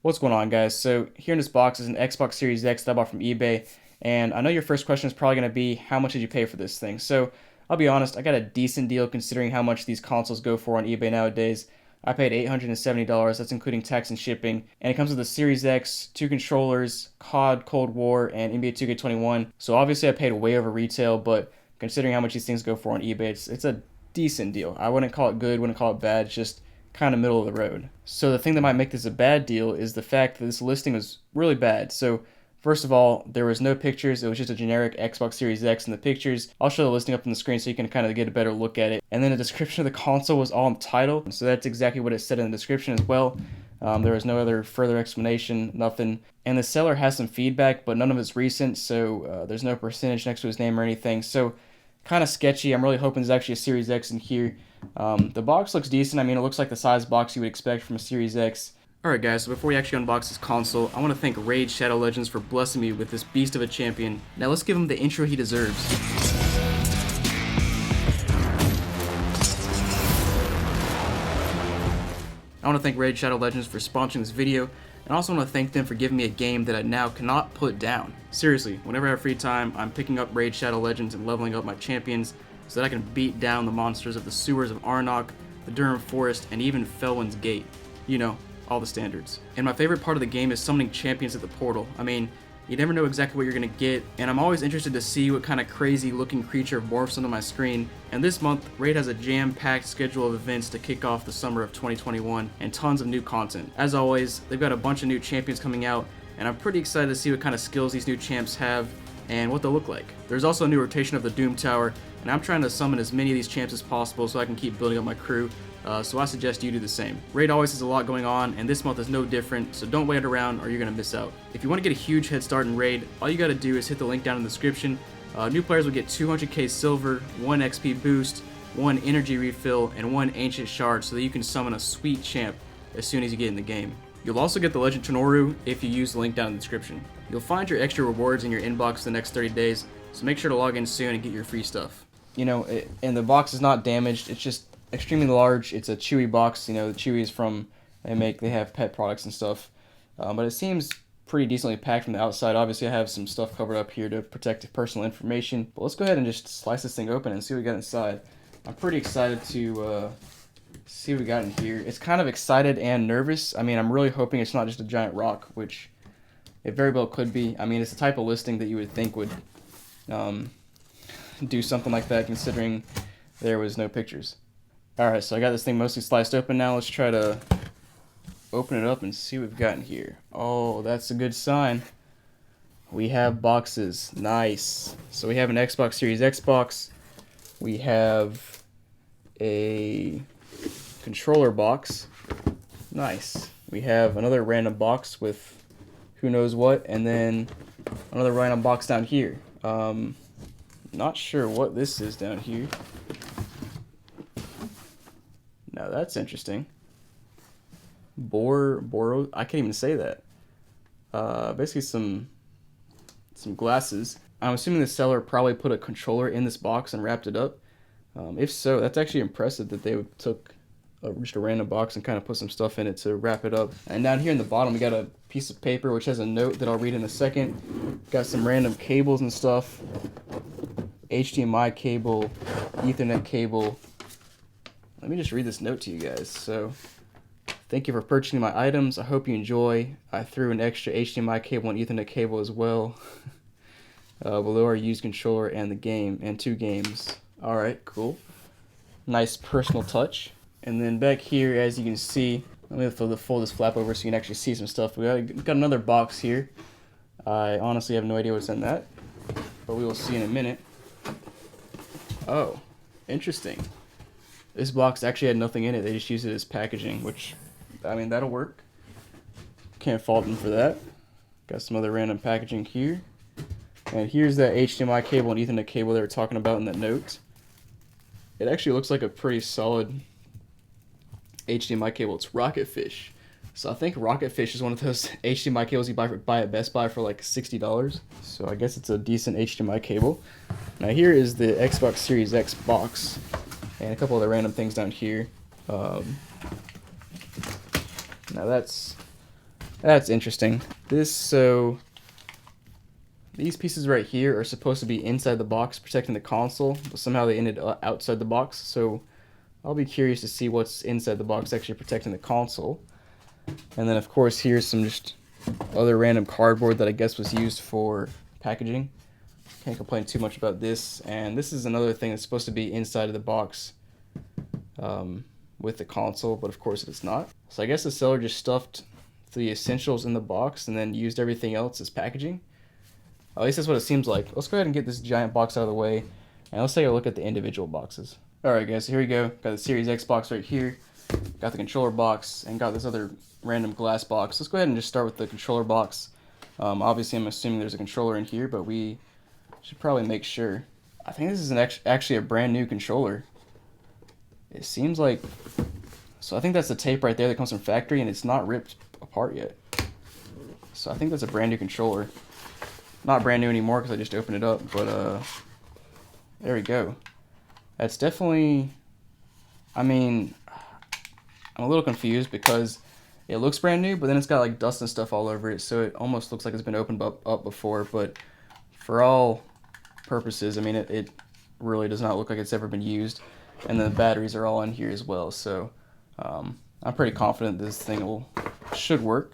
What's going on, guys? So here in this box is an Xbox Series X that I bought from eBay, and I know your first question is probably going to be, how much did you pay for this thing? So I'll be honest, I got a decent deal considering how much these consoles go for on eBay nowadays. I paid $870, that's including tax and shipping, and it comes with a Series X, two controllers, COD, Cold War, and NBA 2K21. So obviously I paid way over retail, but considering how much these things go for on eBay, it's a decent deal. I wouldn't call it good, wouldn't call it bad, it's just kind of middle of the road. So the thing that might make this a bad deal is the fact that this listing was really bad. So first of all, there was no pictures. It was just a generic Xbox Series X in the pictures. I'll show the listing up on the screen so you can kind of get a better look at it. And then the description of the console was all in the title. So that's exactly what it said in the description as well. There was no other further explanation, nothing. And the seller has some feedback, but none of it's recent. So there's no percentage next to his name or anything. So kind of sketchy. I'm really hoping there's actually a Series X in here. The box looks decent. I mean, it looks like the size box you would expect from a Series X. Alright guys, so before we actually unbox this console, I want to thank Raid Shadow Legends for blessing me with this beast of a champion. Now let's give him the intro he deserves. I want to thank Raid Shadow Legends for sponsoring this video, and I also want to thank them for giving me a game that I now cannot put down. Seriously, whenever I have free time, I'm picking up Raid Shadow Legends and leveling up my champions so that I can beat down the monsters of the sewers of Arnok, the Durham Forest, and even Felwyn's Gate. You know, all the standards. And my favorite part of the game is summoning champions at the portal. I mean, you never know exactly what you're going to get, and I'm always interested to see what kind of crazy looking creature morphs onto my screen. And this month, Raid has a jam-packed schedule of events to kick off the summer of 2021, and tons of new content. As always, they've got a bunch of new champions coming out, and I'm pretty excited to see what kind of skills these new champs have, and what they'll look like. There's also a new rotation of the Doom Tower, and I'm trying to summon as many of these champs as possible so I can keep building up my crew. So I suggest you do the same. Raid always has a lot going on, and this month is no different, so don't wait around or you're going to miss out. If you want to get a huge head start in Raid, all you got to do is hit the link down in the description. New players will get 200k silver, 1 XP boost, 1 energy refill, and 1 ancient shard so that you can summon a sweet champ as soon as you get in the game. You'll also get the Legend Tenoru if you use the link down in the description. You'll find your extra rewards in your inbox for the next 30 days, so make sure to log in soon and get your free stuff. You know, and the box is not damaged, it's just extremely large. It's a Chewy box. You know, the Chewy is from, they have pet products and stuff. But it seems pretty decently packed from the outside. Obviously, I have some stuff covered up here to protect personal information. But let's go ahead and just slice this thing open and see what we got inside. I'm pretty excited to see what we got in here. It's kind of excited and nervous. I mean, I'm really hoping it's not just a giant rock, which it very well could be. I mean, it's the type of listing that you would think would do something like that, considering there was no pictures. Alright, so I got this thing mostly sliced open now. Let's try to open it up and see what we've got in here. Oh, that's a good sign. We have boxes. Nice. So we have an Xbox Series X box. We have a controller box. Nice. We have another random box with who knows what, and then another random box down here. Not sure what this is down here. Now that's interesting. Boro, I can't even say that. Basically some glasses. I'm assuming the seller probably put a controller in this box and wrapped it up. If so, that's actually impressive that they took just a random box and kind of put some stuff in it to wrap it up. And down here in the bottom, we got a piece of paper which has a note that I'll read in a second. Got some random cables and stuff. HDMI cable, Ethernet cable. Let me just read this note to you guys. So, thank you for purchasing my items. I hope you enjoy. I threw an extra HDMI cable and Ethernet cable as well. Below our used controller and the game, and 2 games. Alright, cool. Nice personal touch. And then back here, as you can see, let me fold this flap over so you can actually see some stuff. We got another box here. I honestly have no idea what's in that, but we will see in a minute. Oh, interesting. This box actually had nothing in it. They just used it as packaging, which, I mean, that'll work. Can't fault them for that. Got some other random packaging here. And here's that HDMI cable and Ethernet cable they were talking about in that note. It actually looks like a pretty solid HDMI cable. It's Rocket Fish. So I think Rocket Fish is one of those HDMI cables you buy at Best Buy for like $60. So I guess it's a decent HDMI cable. Now here is the Xbox Series X box. And a couple other random things down here. Now that's That's interesting. These pieces right here are supposed to be inside the box protecting the console, but somehow they ended outside the box, so I'll be curious to see what's inside the box actually protecting the console. And then of course here's some just other random cardboard that I guess was used for packaging. Can't complain too much about this. And this is another thing that's supposed to be inside of the box with the console, but of course it's not. So I guess the seller just stuffed the essentials in the box and then used everything else as packaging. At least that's what it seems like. Let's go ahead and get this giant box out of the way, and let's take a look at the individual boxes. Alright guys, so here we go. Got the Series X box right here, got the controller box, and got this other random glass box. Let's go ahead and just start with the controller box. Obviously I'm assuming there's a controller in here, but we should probably make sure. I think this is actually a brand new controller. It seems like... So I think that's the tape right there that comes from factory, and it's not ripped apart yet. So I think that's a brand new controller. Not brand new anymore because I just opened it up, but there we go. That's definitely... I mean, I'm a little confused because it looks brand new, but then it's got like dust and stuff all over it, so it almost looks like it's been opened up before, but for all purposes, I mean, it really does not look like it's ever been used. And then the batteries are all in here as well, so I'm pretty confident this thing should work.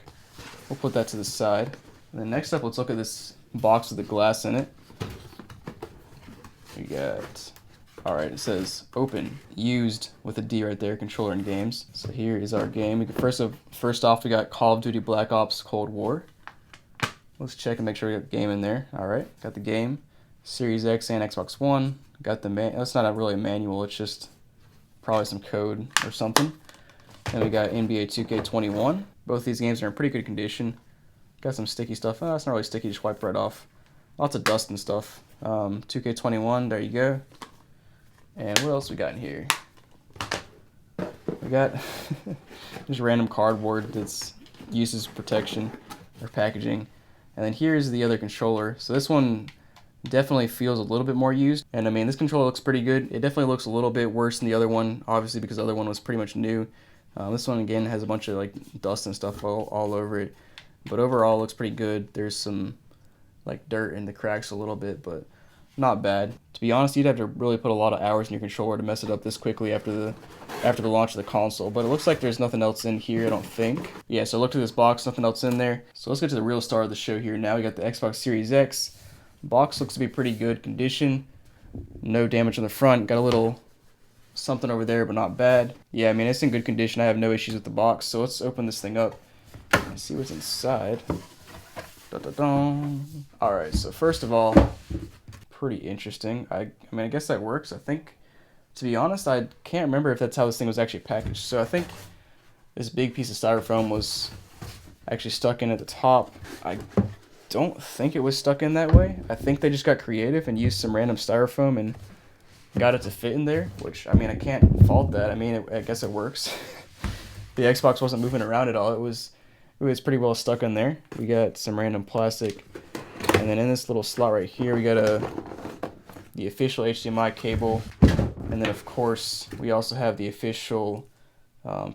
We'll put that to the side. And then next up, let's look at this box with the glass in it. We got, alright, it says open, used with a D right there, controller and games. So here is our game. We can first off, we got Call of Duty Black Ops Cold War. Let's check and make sure we got the game in there. Alright, got the game. Series X and Xbox One. Got the that's not really a manual, it's just probably some code or something. Then we got NBA 2K21. Both these games are in pretty good condition. Got some sticky stuff. Oh, it's not really sticky, just wipe right off. Lots of dust and stuff. 2K21, there you go. And what else we got in here? We got just random cardboard that's used as protection or packaging. And then here's the other controller. So this one definitely feels a little bit more used. And I mean, this controller looks pretty good. It definitely looks a little bit worse than the other one, obviously because the other one was pretty much new. This one again has a bunch of like dust and stuff all over it. But overall, it looks pretty good. There's some like dirt in the cracks a little bit, but not bad. To be honest, you'd have to really put a lot of hours in your controller to mess it up this quickly after the launch of the console. But it looks like there's nothing else in here, I don't think. Yeah, so look at this box, nothing else in there. So let's get to the real star of the show here. Now we got the Xbox Series X. Box looks to be pretty good condition. No damage on the front. Got a little something over there, but not bad. Yeah, I mean, it's in good condition. I have no issues with the box. So let's open this thing up and see what's inside. Alright, so first of all, pretty interesting. I mean, I guess that works. I think, to be honest, I can't remember if that's how this thing was actually packaged. So I think this big piece of styrofoam was actually stuck in at the top. I don't think it was stuck in that way. I think they just got creative and used some random styrofoam and got it to fit in there, which, I mean, I can't fault that. I mean, I guess it works. The Xbox wasn't moving around at all. It was pretty well stuck in there. We got some random plastic, and then in this little slot right here, we got the official HDMI cable, and then of course we also have the official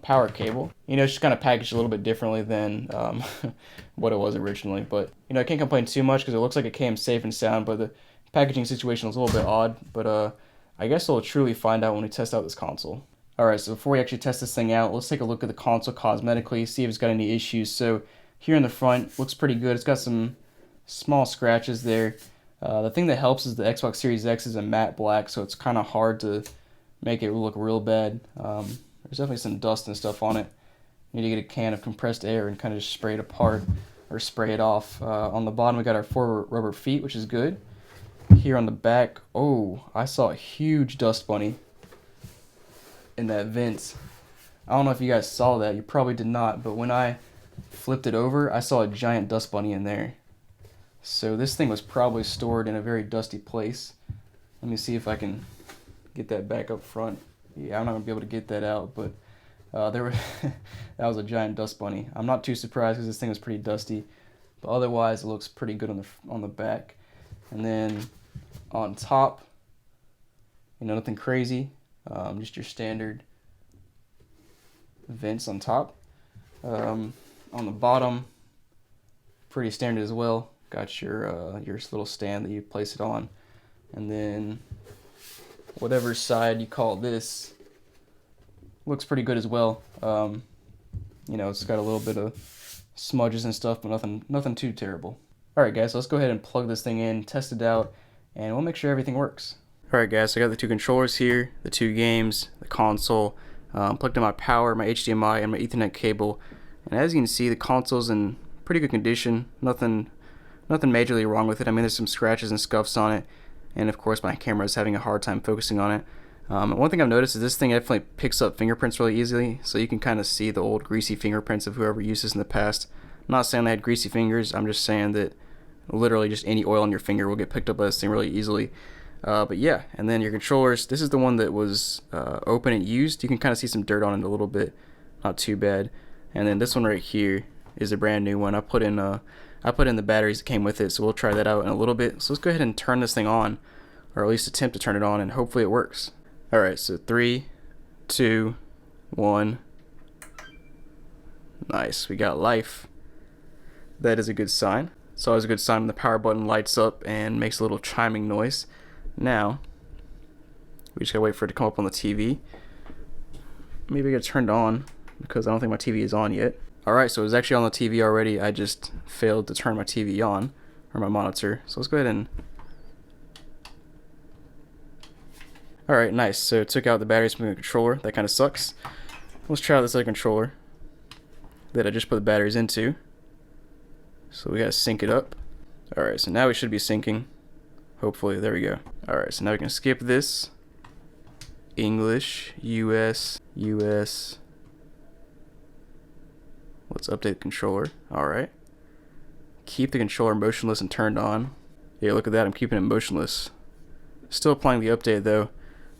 power cable. You know, it's just kind of packaged a little bit differently than what it was originally, but you know, I can't complain too much because it looks like it came safe and sound, but the packaging situation was a little bit odd, but I guess we'll truly find out when we test out this console. Alright, so before we actually test this thing out, let's take a look at the console cosmetically, see if it's got any issues. So here in the front, looks pretty good. It's got some small scratches there. The thing that helps is the Xbox Series X is a matte black, so it's kind of hard to make it look real bad. There's definitely some dust and stuff on it. You need to get a can of compressed air and kind of just spray it apart or spray it off. On the bottom, we got our 4 rubber feet, which is good. Here on the back, oh, I saw a huge dust bunny in that vent. I don't know if you guys saw that. You probably did not, but when I flipped it over, I saw a giant dust bunny in there. So this thing was probably stored in a very dusty place. Let me see if I can get that back up front. Yeah, I'm not gonna be able to get that out, but that was a giant dust bunny. I'm not too surprised because this thing was pretty dusty, but otherwise it looks pretty good on the back. And then on top, you know, nothing crazy. Just your standard vents on top. On the bottom, pretty standard as well. Got your little stand that you place it on, and then whatever side you call this looks pretty good as well. You know, it's got a little bit of smudges and stuff, but nothing too terrible. Alright guys, so let's go ahead and plug this thing in, test it out, and we'll make sure everything works. Alright guys, so I got the two controllers here, the two games, the console, plugged in my power, my HDMI, and my Ethernet cable. And as you can see, the console's in pretty good condition. Nothing majorly wrong with it. I mean, there's some scratches and scuffs on it, and of course my camera is having a hard time focusing on it. One thing I've noticed is this thing definitely picks up fingerprints really easily, so you can kind of see the old greasy fingerprints of whoever used this in the past. I'm not saying they had greasy fingers, I'm just saying that literally just any oil on your finger will get picked up by this thing really easily. But yeah, and then your controllers, this is the one that was open and used. You can kind of see some dirt on it a little bit, not too bad. And then this one right here is a brand new one. I put in the batteries that came with it, so we'll try that out in a little bit. So let's go ahead and turn this thing on, or at least attempt to turn it on, and hopefully it works. Alright, so 3, 2, 1. Nice, we got life. That is a good sign. It's always a good sign when the power button lights up and makes a little chiming noise. Now, we just gotta wait for it to come up on the TV. Maybe I gotta turn it on, because I don't think my TV is on yet. Alright, so it was actually on the TV already. I just failed to turn my TV on, or my monitor. So let's go ahead and... Alright, nice. So it took out the batteries from the controller. That kind of sucks. Let's try out this other controller that I just put the batteries into. So we gotta sync it up. Alright, so now we should be syncing. Hopefully, there we go. Alright, so now we can skip this. English, US, US. Let's update the controller. Alright. Keep the controller motionless and turned on. Yeah, look at that, I'm keeping it motionless. Still applying the update though,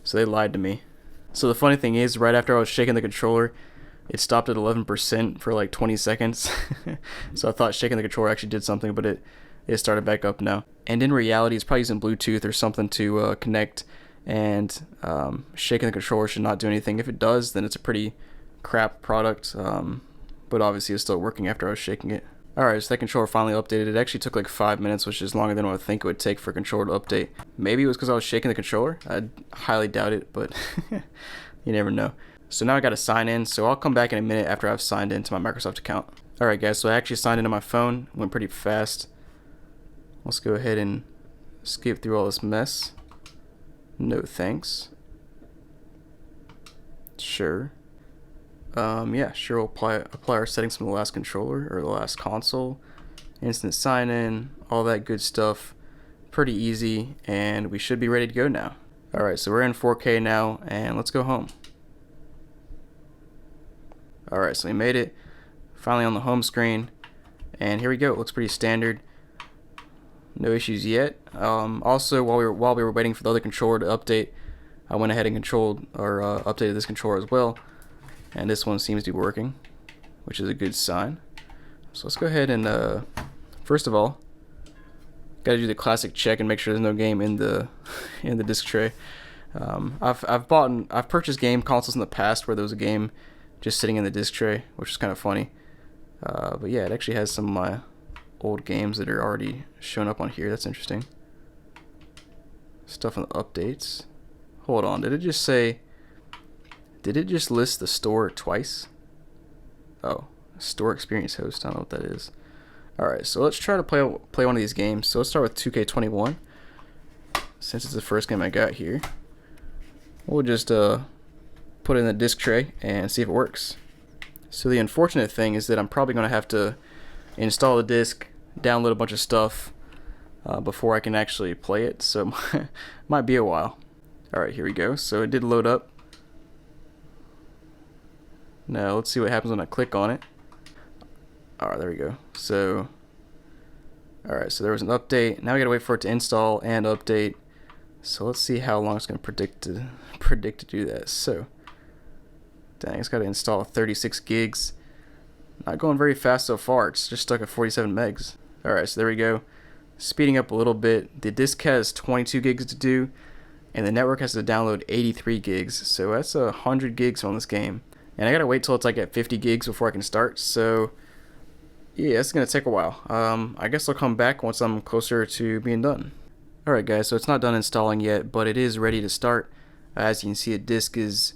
so they lied to me. So the funny thing is, right after I was shaking the controller, it stopped at 11% for like 20 seconds. So I thought shaking the controller actually did something, but it started back up now. And in reality, it's probably using Bluetooth or something to connect, and shaking the controller should not do anything. If it does, then it's a pretty crap product, but obviously it's still working after I was shaking it. Alright, so that controller finally updated. It actually took like 5 minutes, which is longer than what I think it would take for a controller to update. Maybe it was because I was shaking the controller. I highly doubt it, but you never know. So now I gotta sign in, so I'll come back in a minute after I've signed into my Microsoft account. Alright guys, so I actually signed into my phone. Went pretty fast. Let's go ahead and skip through all this mess. No thanks. Sure. Yeah, sure, we'll apply our settings from the last controller, or the last console. Instant sign in, all that good stuff. Pretty easy, and we should be ready to go now. Alright, so we're in 4K now, and let's go home. Alright, so we made it. Finally on the home screen. And here we go, it looks pretty standard. No issues yet. Also, while we were waiting for the other controller to update, I went ahead and updated this controller as well. And this one seems to be working, which is a good sign. So let's go ahead and, first of all, gotta do the classic check and make sure there's no game in the disc tray. I've purchased game consoles in the past where there was a game just sitting in the disc tray, which is kind of funny. But yeah, it actually has some of my old games that are already shown up on here. That's interesting. Stuff on the updates. Hold on, did it just list the store twice? Oh, store experience host. I don't know what that is. Alright, so let's try to play one of these games. So let's start with 2K21. Since it's the first game I got here, we'll just put it in the disc tray and see if it works. So the unfortunate thing is that I'm probably going to have to install the disc, download a bunch of stuff before I can actually play it. So it might be a while. Alright, here we go. So it did load up. Now let's see what happens when I click on it. Alright, there we go. So, alright, so there was an update. Now we gotta wait for it to install and update. So let's see how long it's gonna predict to do that. So, dang, it's gotta install 36 gigs. Not going very fast so far. It's just stuck at 47 megs. Alright, so there we go. Speeding up a little bit. The disk has 22 gigs to do, and the network has to download 83 gigs. So that's 100 gigs on this game. And I gotta wait till it's like at 50 gigs before I can start. So Yeah, it's gonna take a while. I guess I'll come back once I'm closer to being done. Alright guys, so it's not done installing yet, but it is ready to start. As you can see, disk is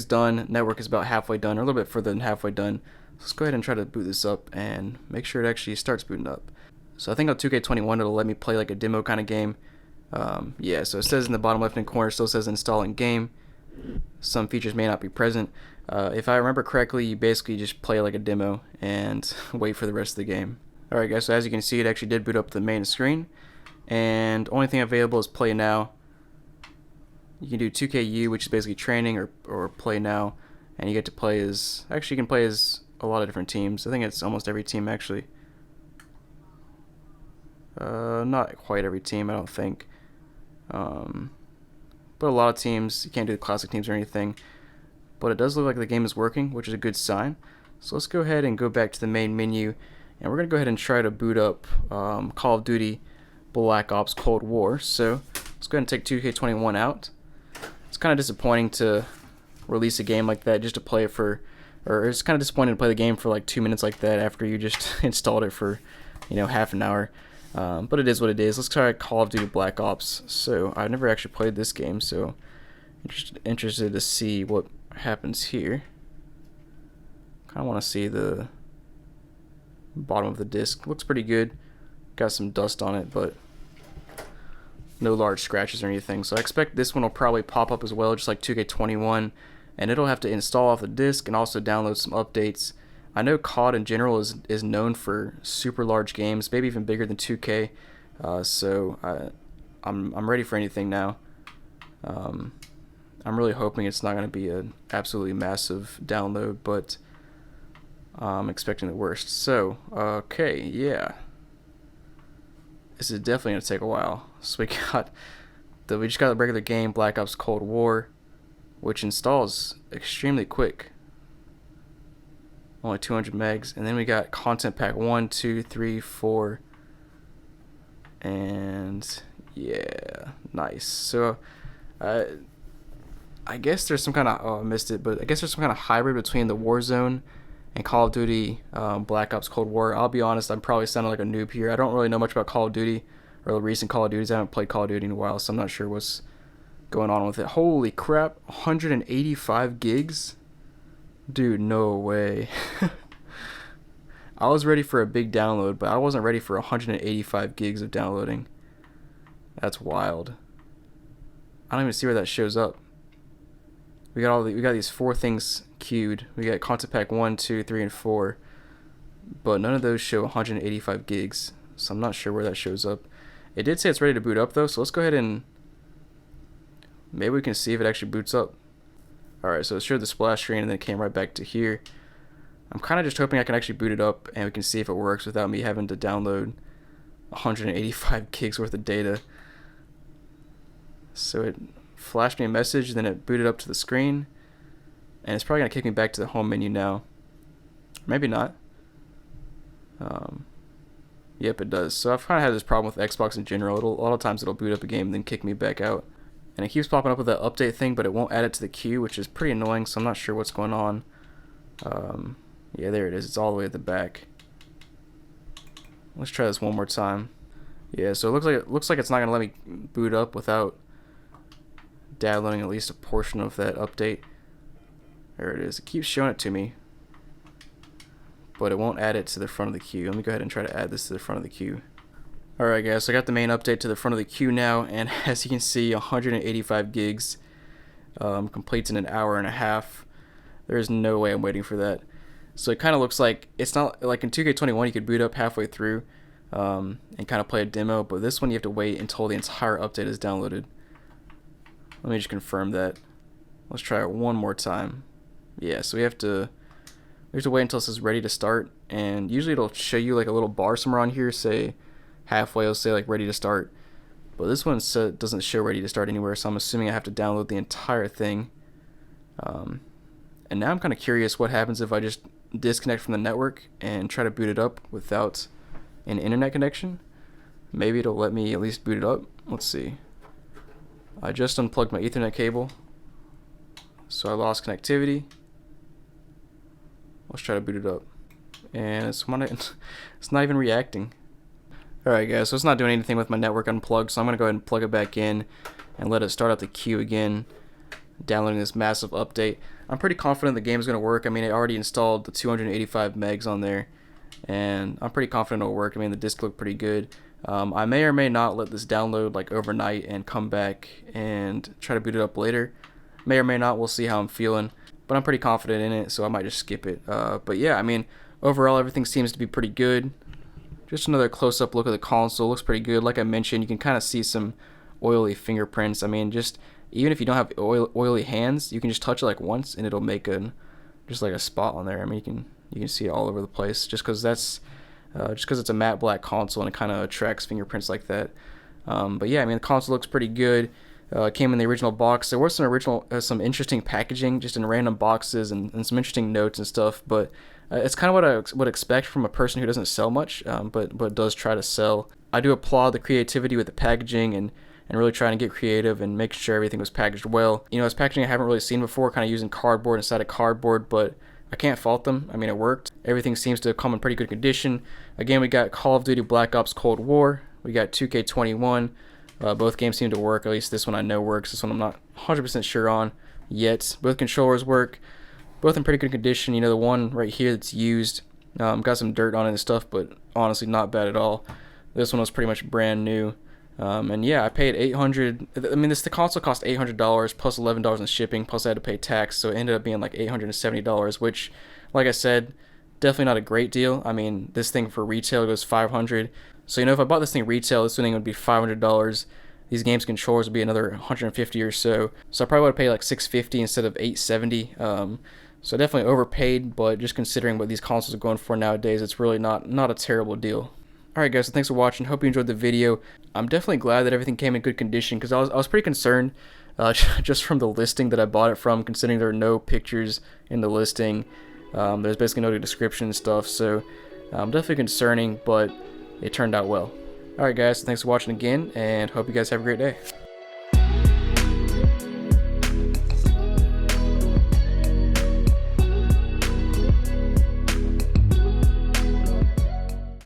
done, network is about halfway done, or a little bit further than halfway done. So let's go ahead and try to boot this up and make sure it actually starts booting up. So I think on 2K21 it'll let me play like a demo kind of game. Yeah, so it says in the bottom left hand corner, still says installing game. Some features may not be present. If I remember correctly, you basically just play like a demo and wait for the rest of the game. Alright guys, so as you can see, it actually did boot up the main screen. And only thing available is play now. You can do 2KU, which is basically training, or play now, and you get to play as, actually you can play as a lot of different teams. I think it's almost every team actually. Not quite every team, I don't think. But a lot of teams, you can't do the classic teams or anything. But it does look like the game is working, which is a good sign. So let's go ahead and go back to the main menu, and we're going to go ahead and try to boot up Call of Duty Black Ops Cold War. So let's go ahead and take 2K21 out. It's kind of disappointing to release a game like that just to play it for, or it's kind of disappointing to play the game for like 2 minutes like that after you just installed it for, half an hour. But it is what it is. Let's try Call of Duty Black Ops. So I've never actually played this game, so interested to see what happens here. Kind of want to see the bottom of the disc. Looks pretty good. Got some dust on it, but no large scratches or anything. So I expect this one will probably pop up as well, just like 2K21, and it'll have to install off the disc and also download some updates. I know COD in general is known for super large games, maybe even bigger than 2K. So I'm ready for anything now. I'm really hoping it's not going to be an absolutely massive download, but I'm expecting the worst. So okay, yeah. This is definitely going to take a while. So we just got the regular game, Black Ops Cold War, which installs extremely quick. Only 200 megs. And then we got Content Pack 1, 2, 3, 4. And yeah, nice. So I guess there's some kind of, oh, I missed it, but I guess there's some kind of hybrid between the Warzone and Call of Duty Black Ops Cold War. I'll be honest, I'm probably sounding like a noob here. I don't really know much about Call of Duty or the recent Call of Duties. I haven't played Call of Duty in a while, so I'm not sure what's going on with it. Holy crap, 185 gigs? Dude, no way. I was ready for a big download, but I wasn't ready for 185 gigs of downloading. That's wild. I don't even see where that shows up. We got these 4 things queued. We got Content Pack 1, 2, 3, and 4. But none of those show 185 gigs. So I'm not sure where that shows up. It did say it's ready to boot up though, so let's go ahead and maybe we can see if it actually boots up. Alright, so it showed the splash screen and then it came right back to here. I'm kind of just hoping I can actually boot it up and we can see if it works without me having to download 185 gigs worth of data. So it flashed me a message, then it booted up to the screen, and it's probably going to kick me back to the home menu now. Maybe not. Yep, it does. So I've kind of had this problem with Xbox in general. A lot of times it'll boot up a game and then kick me back out. And it keeps popping up with that update thing, but it won't add it to the queue, which is pretty annoying, so I'm not sure what's going on. Yeah, there it is. It's all the way at the back. Let's try this one more time. Yeah, so it looks like it's not going to let me boot up without downloading at least a portion of that update. There it is. It keeps showing it to me, but it won't add it to the front of the queue. Let me go ahead and try to add this to the front of the queue. Alright guys, so I got the main update to the front of the queue now, and as you can see, 185 gigs completes in an hour and a half. There's no way I'm waiting for that. So it kind of looks like, it's not like in 2K21 you could boot up halfway through and kind of play a demo, but this one you have to wait until the entire update is downloaded. Let me just confirm that. Let's try it one more time. Yeah, so we have to wait until this is ready to start, and usually it'll show you like a little bar somewhere on here, say halfway, it'll say like ready to start, but this one doesn't show ready to start anywhere, so I'm assuming I have to download the entire thing. And now I'm kind of curious what happens if I just disconnect from the network and try to boot it up without an internet connection. Maybe it'll let me at least boot it up. Let's see. I just unplugged my Ethernet cable, so I lost connectivity. Let's try to boot it up. and it's not even reacting. Alright guys, so it's not doing anything with my network unplugged, so I'm going to go ahead and plug it back in and let it start up the queue again, downloading this massive update. I'm pretty confident the game is going to work. I mean, I already installed the 285 megs on there, and I'm pretty confident it'll work. I mean, the disk looked pretty good. I may or may not let this download like overnight and come back and try to boot it up later. May or may not, we'll see how I'm feeling, but I'm pretty confident in it, so I might just skip it. But yeah, I mean, overall everything seems to be pretty good. Just another close-up look at the console. Looks pretty good. Like I mentioned, you can kind of see some oily fingerprints. I mean, just even if you don't have oily hands, you can just touch it like once and it'll make just like a spot on there. I mean, you can see it all over the place just because it's a matte black console and it kind of attracts fingerprints like that. But yeah, I mean, the console looks pretty good. It came in the original box. There was some interesting packaging just in random boxes and some interesting notes and stuff, but it's kind of what I would expect from a person who doesn't sell much, but does try to sell. I do applaud the creativity with the packaging and really trying to get creative and make sure everything was packaged well. You know, it's packaging I haven't really seen before, kind of using cardboard inside of cardboard, but I can't fault them. I mean, it worked. Everything seems to come in pretty good condition. Again, we got Call of Duty Black Ops Cold War. We got 2K21. Both games seem to work. At least this one I know works. This one I'm not 100% sure on yet. Both controllers work. Both in pretty good condition. You know, the one right here that's used got some dirt on it and stuff, but honestly not bad at all. This one was pretty much brand new. And yeah, I paid $800. I mean, the console cost $800 plus $11 in shipping, plus I had to pay tax, so it ended up being like $870, which, like I said, definitely not a great deal. I mean, this thing for retail goes $500. So you know, if I bought this thing retail, this thing would be $500. These games controllers would be another $150 or so. So I probably would pay like $650 instead of $870. So definitely overpaid, but just considering what these consoles are going for nowadays, it's really not a terrible deal. Alright guys, so thanks for watching. Hope you enjoyed the video. I'm definitely glad that everything came in good condition, because I was pretty concerned just from the listing that I bought it from, considering there are no pictures in the listing. There's basically no description and stuff, so definitely concerning, but it turned out well. Alright guys, so thanks for watching again, and hope you guys have a great day.